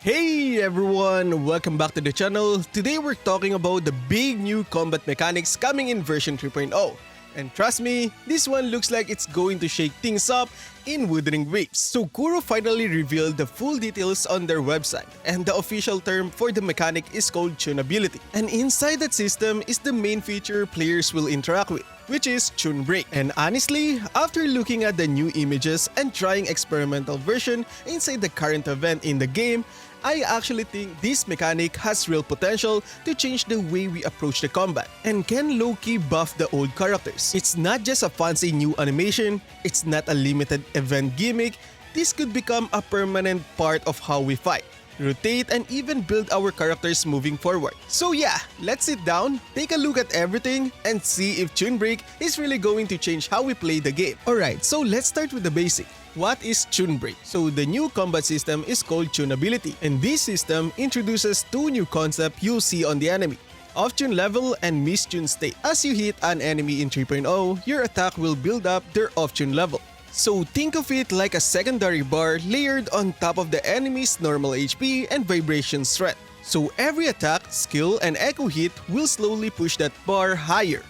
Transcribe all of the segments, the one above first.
Hey everyone! Welcome back to the channel. Today we're talking about the big new combat mechanics coming in version 3.0. And trust me, this one looks like it's going to shake things up in Wuthering waves. So Kuro finally revealed the full details on their website, and the official term for the mechanic is called tunability. And inside that system is the main feature players will interact with, which is Tune Break. And honestly, after looking at the new images and trying experimental version inside the current event in the game, I actually think this mechanic has real potential to change the way we approach the combat and can low-key buff the old characters. It's not just a fancy new animation, it's not a limited event gimmick. This could become a permanent part of how we fight, rotate, and even build our characters moving forward. So yeah, let's sit down, take a look at everything, and see if Tune Break is really going to change how we play the game. Alright, so let's start with the basic. What is Tune Break? So the new combat system is called tunability, and this system introduces two new concepts you'll see on the enemy: off-tune level and miss-tune state. As you hit an enemy in 3.0, your attack will build up their off-tune level. So think of it like a secondary bar layered on top of the enemy's normal HP and vibration strength. So every attack, skill, and echo hit will slowly push that bar higher.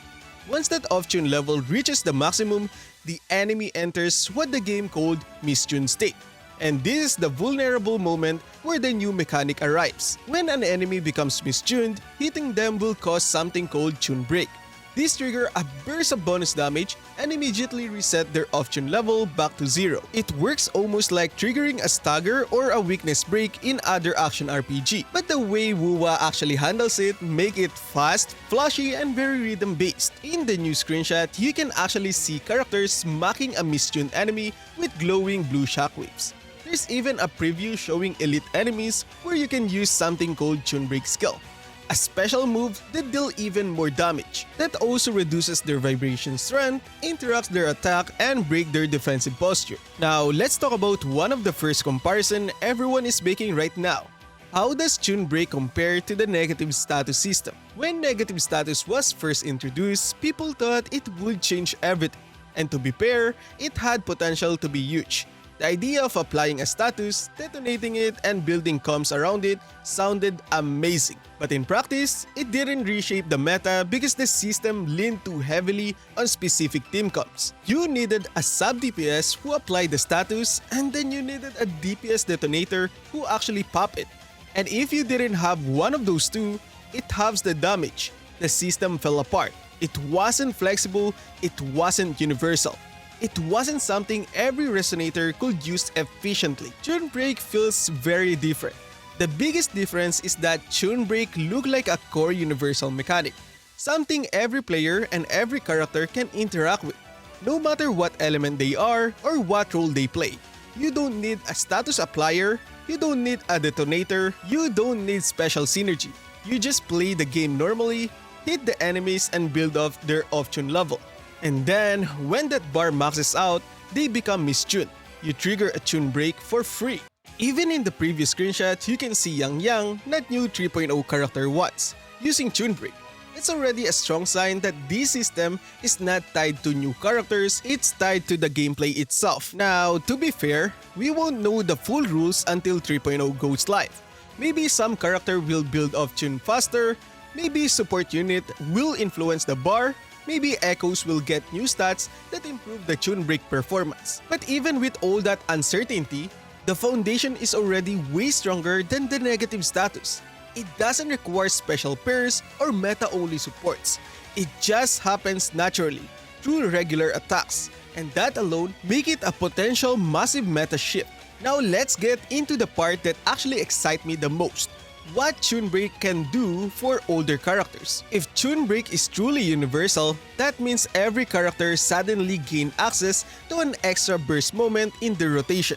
Once that off-tune level reaches the maximum, the enemy enters what the game called miss-tune state. And this is the vulnerable moment where the new mechanic arrives. When an enemy becomes mistuned, hitting them will cause something called Tune Break. This triggers a burst of bonus damage and immediately reset their off-tune level back to 0. It works almost like triggering a stagger or a weakness break in other action RPG. But the way WuWa actually handles it make it fast, flashy, and very rhythm-based. In the new screenshot, you can actually see characters smacking a mistuned enemy with glowing blue shockwaves. There's even a preview showing elite enemies where you can use something called Tune Break skill, a special move that deal even more damage, that also reduces their vibration strength, interrupts their attack, and break their defensive posture. Now, let's talk about one of the first comparison everyone is making right now. How does Tune Break compare to the negative status system? When negative status was first introduced, people thought it would change everything. And to be fair, it had potential to be huge. The idea of applying a status, detonating it, and building comms around it sounded amazing. But in practice, it didn't reshape the meta because the system leaned too heavily on specific team comms. You needed a sub-DPS who applied the status, and then you needed a DPS detonator who actually pop it. And if you didn't have one of those two, it halves the damage. The system fell apart. It wasn't flexible, it wasn't universal. It wasn't something every resonator could use efficiently. Tune Break feels very different. The biggest difference is that Tune Break look like a core universal mechanic, something every player and every character can interact with, no matter what element they are or what role they play. You don't need a status applier, you don't need a detonator, you don't need special synergy. You just play the game normally, hit the enemies, and build off their off-tune level. And then, when that bar maxes out, they become mistuned. You trigger a Tune Break for free. Even in the previous screenshot, you can see Yang, not new 3.0 character once, using Tune Break. It's already a strong sign that this system is not tied to new characters, it's tied to the gameplay itself. Now, to be fair, we won't know the full rules until 3.0 goes live. Maybe some character will build off tune faster, maybe support unit will influence the bar, maybe echoes will get new stats that improve the Tune Break performance. But even with all that uncertainty, the foundation is already way stronger than the negative status. It doesn't require special pairs or meta-only supports. It just happens naturally through regular attacks, and that alone make it a potential massive meta shift. Now let's get into the part that actually excites me the most: what Tune Break can do for older characters. If Tune Break is truly universal, that means every character suddenly gain access to an extra burst moment in the rotation.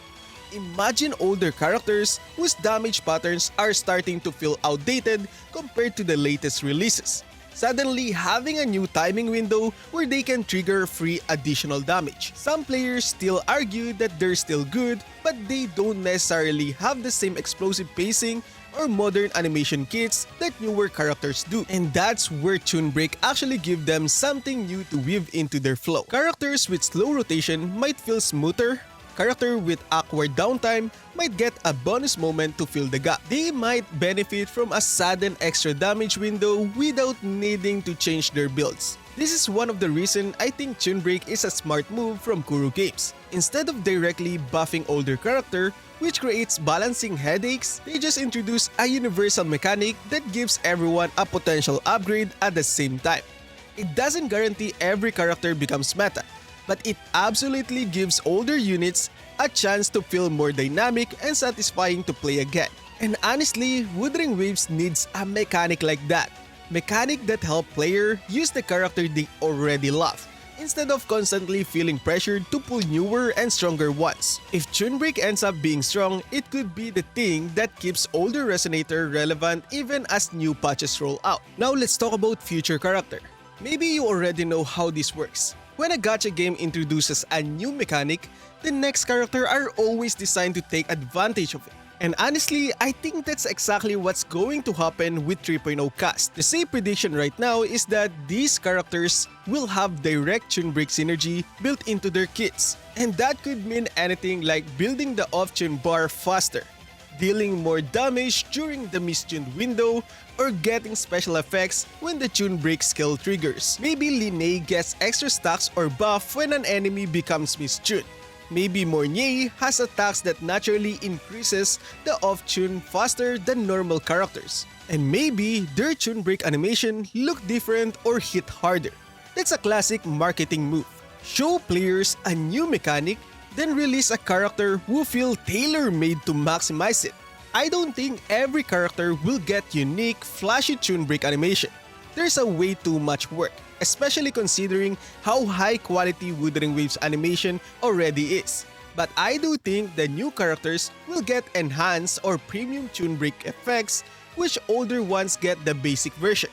Imagine older characters whose damage patterns are starting to feel outdated compared to the latest releases, suddenly having a new timing window where they can trigger free additional damage. Some players still argue that they're still good, but they don't necessarily have the same explosive pacing or modern animation kits that newer characters do. And that's where Tune Break actually give them something new to weave into their flow. Characters with slow rotation might feel smoother, character with awkward downtime might get a bonus moment to fill the gap. They might benefit from a sudden extra damage window without needing to change their builds. This is one of the reasons I think Tune Break is a smart move from Kuro Games. Instead of directly buffing older character, which creates balancing headaches, they just introduce a universal mechanic that gives everyone a potential upgrade at the same time. It doesn't guarantee every character becomes meta, but it absolutely gives older units a chance to feel more dynamic and satisfying to play again. And honestly, Wuthering Waves needs a mechanic like that. Mechanic that help player use the character they already love, instead of constantly feeling pressured to pull newer and stronger ones. If Tune Break ends up being strong, it could be the thing that keeps older Resonator relevant even as new patches roll out. Now let's talk about future character. Maybe you already know how this works. When a gacha game introduces a new mechanic, the next character are always designed to take advantage of it. And honestly, I think that's exactly what's going to happen with 3.0 cast. The safe prediction right now is that these characters will have direct Tune Break synergy built into their kits. And that could mean anything like building the off-tune bar faster, dealing more damage during the mistuned window, or getting special effects when the Tune Break skill triggers. Maybe Linnea gets extra stacks or buff when an enemy becomes mistuned. Maybe Mornier has attacks that naturally increases the off-tune faster than normal characters. And maybe their Tune Break animation look different or hit harder. That's a classic marketing move. Show players a new mechanic, then release a character who feel tailor-made to maximize it. I don't think every character will get unique, flashy Tune Break animation. There's a way too much work, especially considering how high quality Wuthering Waves animation already is. But I do think the new characters will get enhanced or premium Tune Break effects, which older ones get the basic version.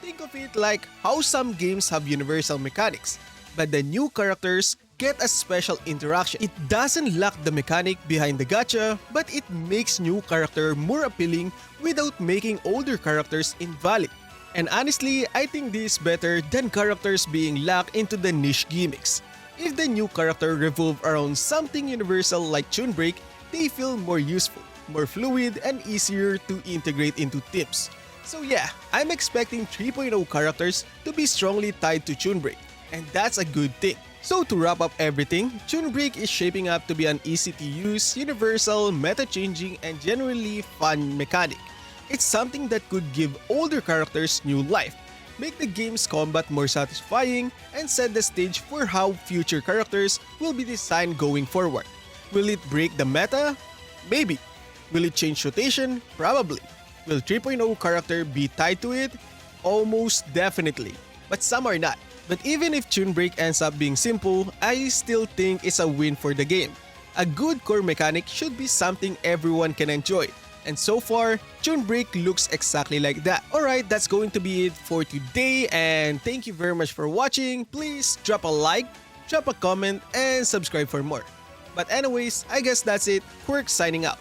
Think of it like how some games have universal mechanics, but the new characters get a special interaction. It doesn't lack the mechanic behind the gacha, but it makes new character more appealing without making older characters invalid. And honestly, I think this is better than characters being locked into the niche gimmicks. If the new character revolve around something universal like Tune Break, they feel more useful, more fluid, and easier to integrate into teams. So yeah, I'm expecting 3.0 characters to be strongly tied to Tune Break, and that's a good thing. So to wrap up everything, Tune Break is shaping up to be an easy-to-use, universal, meta-changing, and genuinely fun mechanic. It's something that could give older characters new life, make the game's combat more satisfying, and set the stage for how future characters will be designed going forward. Will it break the meta? Maybe. Will it change rotation? Probably. Will 3.0 character be tied to it? Almost definitely. But some are not. But even if Tune Break ends up being simple, I still think it's a win for the game. A good core mechanic should be something everyone can enjoy. And so far, Tune Break looks exactly like that. Alright, that's going to be it for today, and thank you very much for watching. Please drop a like, drop a comment, and subscribe for more. But anyways, I guess that's it. Quirk signing out.